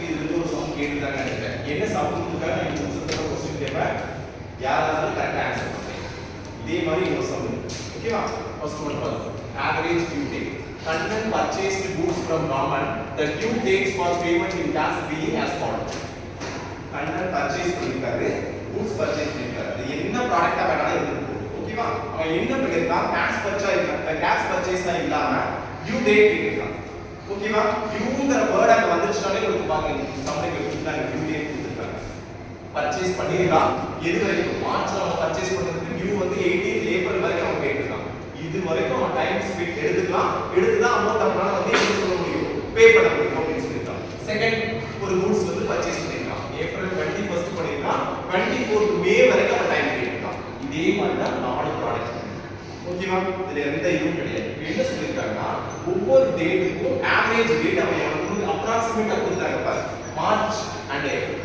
Actually இது வந்து ஒரு சம் கேட்டுதாங்க நினைக்கிறேன். என்ன சம் கொடுத்துருக்காங்க நீங்க புதுசா क्वेश्चन கேட்பேன். யாராவது கரெக்டா ஆன்சர் பண்ணுங்க. இதே மாதிரி இன்னொரு சம் இருக்கு. ஓகேவா? ஃபர்ஸ்ட் ஒன் பாருங்க. Average due date. Kannan purchased goods from Raman. The due dates for payment in cash being as follows. Kannan purchase பண்ணிருக்காரு. goods purchase பண்ணிருக்காரு. இது என்ன ப்ராடக்ட்டா வேணாலும் இருக்கும். ஓகேவா? அவன் என்ன பண்ணிருக்கான்? cash purchase தான் இல்லாம due date கேட்டிருக்கான். ஓகேவா? டியூங்கிற வேர்ட் அங்க வந்துருச்சுனாலே உங்களுக்கு பாருங்க சம்மைக்கு கொடுத்தாங்க டியூ டேட் கொடுத்திருக்காங்க. பர்ச்சேஸ் பண்ணிருக்கான். எது வரைக்கும் மார்ச்ல அவன் பர்ச்சேஸ் பண்றதுக்கு டியூ வந்து 18 ஏப்ரல் வரைக்கும் அவன் கேட்டிருக்கான். இது வரைக்கும் அவன் டைம் ஸ்பீட் எடுத்துக்கலாம். எடுத்துதான் அமௌண்ட் அவனால வந்து என்ன சொல்ல முடியும்? பே பண்ண முடியும் அப்படின்னு சொல்லிருக்கான். செகண்ட் ஒரு கூட்ஸ் வந்து பர்ச்சேஸ் பண்ணிருக்கான். ஏப்ரல் 21 பண்ணிருக்கான். 24 மே வரைக்கும் அவன் டைம் கேட்டிருக்கான். இதே மாதிரி தான் நாலு ப்ராடக்ட். ஓகேவா? இதுல எந்த இதுவும் கிடையாது. என்ன சொல்லிருக்காங்கன்னா ஒவ்வொரு டேட்டுக்கும் ஆவரேஜ் டேட் அவன் அப்ராக்ஸிமேட்டா கொடுத்தாங்க பாரு. March and April.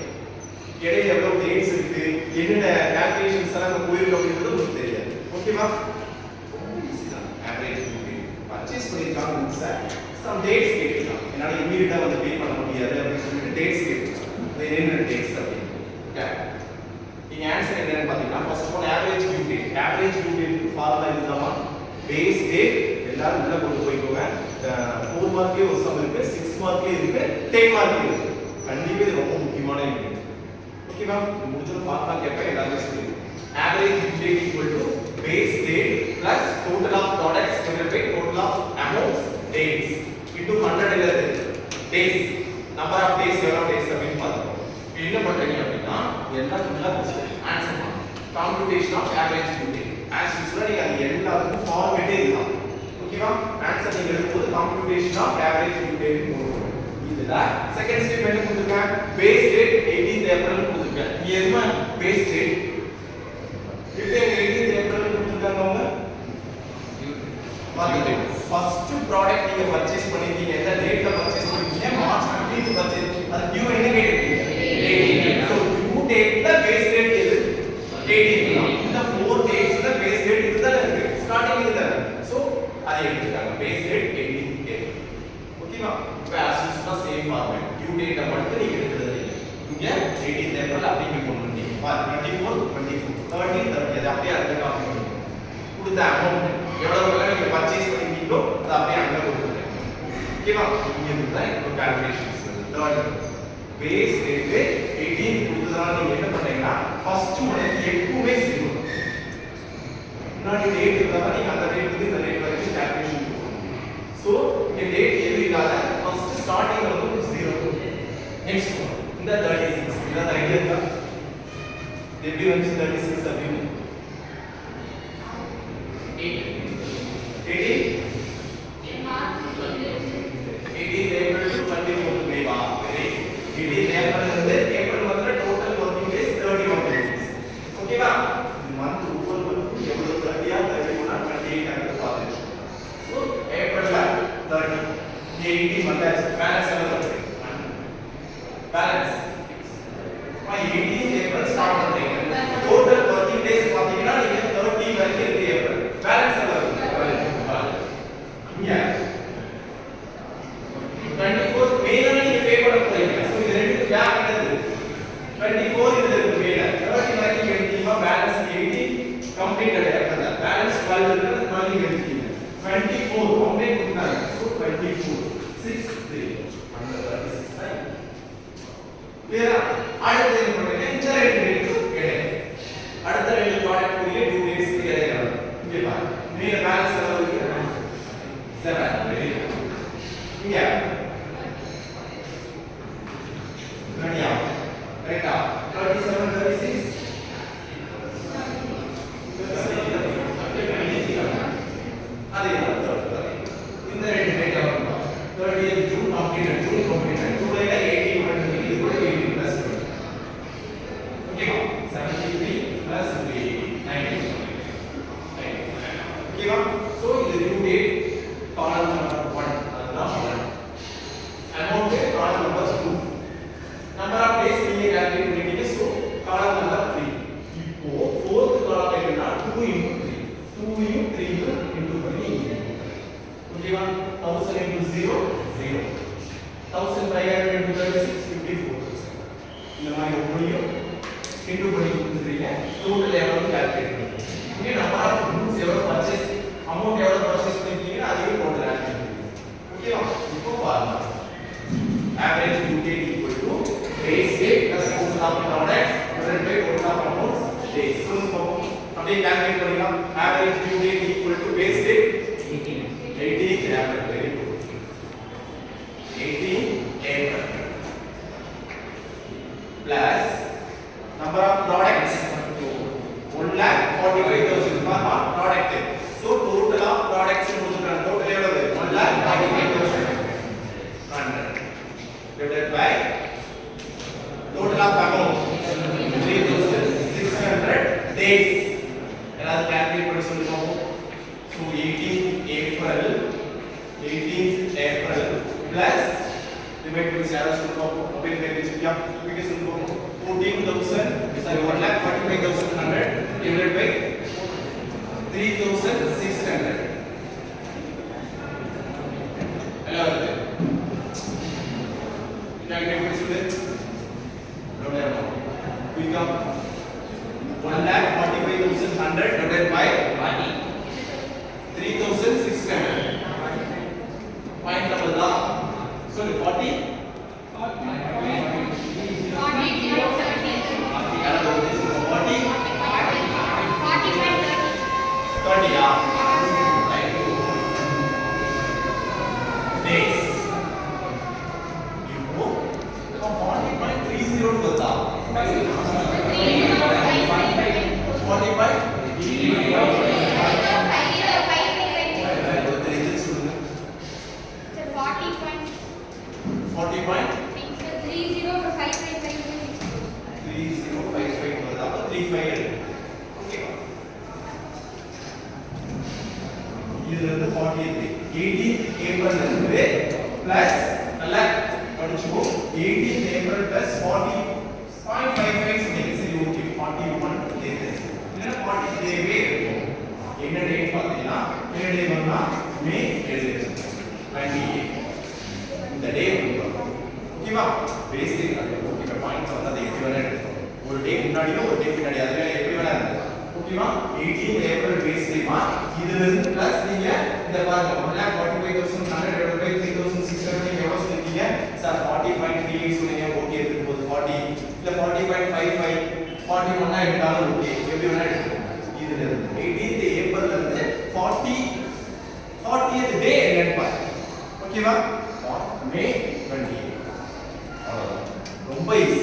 இடையில எவ்வளவு டேட்ஸ் இருக்கு, என்னென்ன கால்குலேஷன்ஸ் எல்லாம் போயிருக்கு அப்படின்றது உங்களுக்கு தெரியாது. ஓகேவா? ஆவரேஜ் டேட் பர்ச்சேஸ் பண்ணிருக்காங்க. சம் டேட்ஸ் கேட்டிருக்காங்க. என்னால இமீடியட்டா வந்து பே பண்ண முடியாது அப்படின்னு சொல்லிட்டு டேட்ஸ் கேட்டிருக்காங்க. இது என்னென்ன டேட்ஸ் அப்படின்னு. ஓகே. நீங்க ஆன்சர் என்னன்னு பாத்தீங்கன்னா first one average due date. Average due date formula இதுதாமா. பேஸ் டேட் எல்லாரும் உள்ள கொண்டு போய்க்கோங்க. 4 மார்க்லயே ஒரு சம் இருக்கு, 6 மார்க்லயே இருக்கு, 10 மார்க்லயே இருக்கு. கண்டிப்பா இது ரொம்ப முக்கியமான இது. ஓகேவா? முடிஞ்சது பார்த்தா கேட்பேன் எல்லாரும் சொல்லுங்க. Average due date equal to base date plus total of products divided by total of amounts dates into 100 இல்ல டேஸ். நம்பர் ஆஃப் டேஸ் எவ்வளவு டேஸ் அப்படின்னு பாத்துக்கோங்க. என்ன பண்றீங்க அப்படின்னா எல்லாம் ஃபுல்லா ஆன்சர் பண்ணுங்க. Computation of average due date as usual நீங்க அது எல்லாத்துக்கும் ஃபார்மேட்டே இதுதான். ஓகேவா? ஆன்சர் நீங்க எழுதும்போது computation of average due date போடுங்க. இதுல செகண்ட் ஸ்டெப் என்ன கொடுத்திருக்கேன்? பேஸ் டேட் 18 ஏப்ரல் கொடுத்திருக்கேன். நீ எதுமா பேஸ் டேட் இப்போ 18 ஏப்ரல் கொடுத்திருக்காங்க அவங்க. பாருங்க ஃபர்ஸ்ட் ப்ராடக்ட் நீங்க பர்சேஸ் பண்ணிருக்கீங்க. எந்த டேட்ல பர்சேஸ் பண்ணிருக்கீங்க? March 15 purchase. அது டியூ என்ன கேட்டிருக்கீங்க? 18. சோ டியூ டேட்ல பேஸ் டேட் எது? 18 தான். இந்த 4 டேட்ஸ்ல பேஸ் டேட் இதுதான் இருக்கு. ஸ்டார்டிங் இதுதான். சோ அதை எடுத்துட்டாங்க. Base date 18 date. ஓகேவா? இப்போ as usual same format. Due டேட்ட மட்டும் நீங்க எடுத்துறது. இங்க 18 ஏப்ரல் அப்படிங்க போடுறீங்க. பாரு 24 24 13 30 அது அப்படியே அங்க காப்பி பண்ணுங்க. கொடுத்த அமௌண்ட் எவ்வளவு வேலை நீங்க பர்சேஸ் பண்ணிட்டீங்களோ அது அப்படியே அங்க கொடுத்துருங்க. ஓகேவா? இங்க இருந்தா இப்போ கால்குலேஷன்ஸ். தேர்ட் பேஸ் ரேட் 18 கொடுத்ததால நீங்க என்ன பண்றீங்கன்னா ஃபர்ஸ்ட் ஒன் எப்பவுமே ஜீரோ. முன்னாடி டேட் இருந்தா நீங்க அந்த டேட்ல இந்த டேட் வரைக்கும் கால்குலேஷன் பண்ணுவீங்க. சோ இந்த டேட் எது இல்லாத ஃபர்ஸ்ட் ஸ்டார்டிங்ல வந்து 0. நெக்ஸ்ட் ஒன் இந்த 36 இந்த ஐடியா இருக்கா? எப்படி வந்து 36 அப்படின்னு 18 ஏப்ரல் டு 24 மே வா. 18 ஏப்ரல் இருந்து ஏப்ரல் வரை டோட்டல் வர்க்கிங் டேஸ் 31 டேஸ். ஓகேவா? இந்த மந்த் ஒவ்வொரு மந்த்தும் எவ்வளவு 30 ஆ 31 ஆ 28 ஆ பாத்துட்டு. சோ ஏப்ரல்ல 30 18 வந்தாச்சு. பேலன்ஸ் எவ்வளவு இருக்கு? பேலன்ஸ் 18 ஏப்ரல் ஸ்டார்ட் பண்றீங்க. டோட்டல் வர்க்கிங் டேஸ் பாத்தீங்கன்னா நீங்க 30 வரைக்கும் இருக்கு ஏப்ரல். பேலன்ஸ் எவ்வளவு இருக்கு? இங்க 24 மேல நீங்க பே பண்ண போறீங்க. சோ இது ரெண்டு கேப் என்னது? 24 இதுல இருக்கு மேல. 30 வரைக்கும் எடுத்தீங்கன்னா பேலன்ஸ் 18 கம்ப்ளீட்டட் ஆயிடுது. பேலன்ஸ் 12 இருக்கு. 12 எடுத்தீங்க. 24 கம்ப்ளீட் கொடுத்தாங்க. சோ 24 6 3 அந்த 36 தான். கிளியரா? அடுத்து என்ன பண்றீங்க? இந்த ரெண்டு டேட்ஸ் கிடையாது. அடுத்த ரெண்டு ப்ராடக்ட் உரிய டியூ டேட்ஸ் கிடையாது. இங்க பாருங்க. மேல பேலன்ஸ் எவ்வளவு இருக்கு? 7. இங்க ரெடியா? ரைட்டா? 37 36 அதே தான். இந்த ரெண்டு டேட் எவ்வளவு? 30th June completed. ஜூலை 18 வந்து இது கூட 18 பிளஸ். ஓகேவா? இன்டு பண்ணி கொடுத்துறீங்க டோட்டல் எவ்வளவு கால்குலேட் பண்ணுங்க இங்க நம்பர் ஆஃப் கூட்ஸ் எவ்வளவு பர்ச்சேஸ் அமௌண்ட் எவ்வளவு பர்ச்சேஸ் பண்ணிருக்கீங்க அதையும் டோட்டல் ஆட் பண்ணுங்க ஓகேவா இப்போ பாருங்க average due date equal to base date plus total of product divided by total of amounts days so அப்படியே கால்குலேட் பண்ணிடலாம் average due date equal to base date 18 April very good 18 April plus number of products 1,45,000 for one product so total of products கொடுத்துட்டாங்க total எவ்வளவு 1,45,000 divided by total of amount 3,600 days எல்லாரும் calculate பண்ணி சொல்லுங்க so 18th April plus divide by 0 சொல்லுங்க அப்படியே தெரிஞ்சுக்கியா இங்க சொல்லுங்க 14,000 sorry 1,45,100 divided by 3,600 எல்லாரும் calculate பண்ணி சொல்லுங்க become 1,45,100 divided by 3,600 point number da sorry 40 30 yeah days இப்போ 40.30 வருதா 18th April இருந்து plus நல்லா படிச்சுக்கோ 18th April plus 40.55 சொன்னீங்க சரி ஓகே 41 டேஸ் இல்ல 40 டேவே இருக்கும் என்ன டேட் பாத்தீங்கன்னா என்ன டே வந்தா மே 28 இந்த டே ஓகேவா பேசிக் ஓகே பாயிண்ட்ஸ் வந்து அது எப்படி வேணா எடுத்துக்கோ ஒரு டே முன்னாடியோ ஒரு டே பின்னாடி அதுல எப்படி வேணா இருக்கு ஓகேவா 18th April பேஸ் டேமா இதுல இருந்து பிளஸ் நீங்க இந்த பாருங்க 1,45,100 divided by 3,600 நீங்க எவ்வளவு சொல்றீங்க சார் 40.38 சொன்னீங்க ஓகே இருக்கு போது 40 இல்ல 40.55 41 எடுத்தாலும் ஓகே எப்படி வேணா எடுத்துக்கோங்க இதுல இருந்து 18th April ல இருந்து 40th டே என்னன்னு பாருங்க ஓகேவா மே 28 ரொம்ப ஈஸி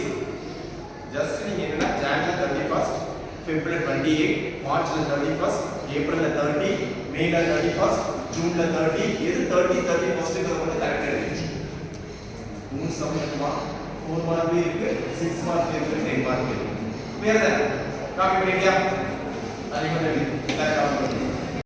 ஜஸ்ட் நீங்க என்னன்னா ஜனவரி 31st February 28 March 31st April 30 May 31st June 30 இது 30 31st க்கு வந்து கரெக்ட்டா இருக்கு 3 சம் இருக்குமா 4 மார்க் இருக்கு 6 மார்க் இருக்கு 10 மார்க் இருக்கு வேற என்ன காப்பி பண்ணிட்டியா அதே மாதிரி எல்லாரும் காப்பி பண்ணுங்க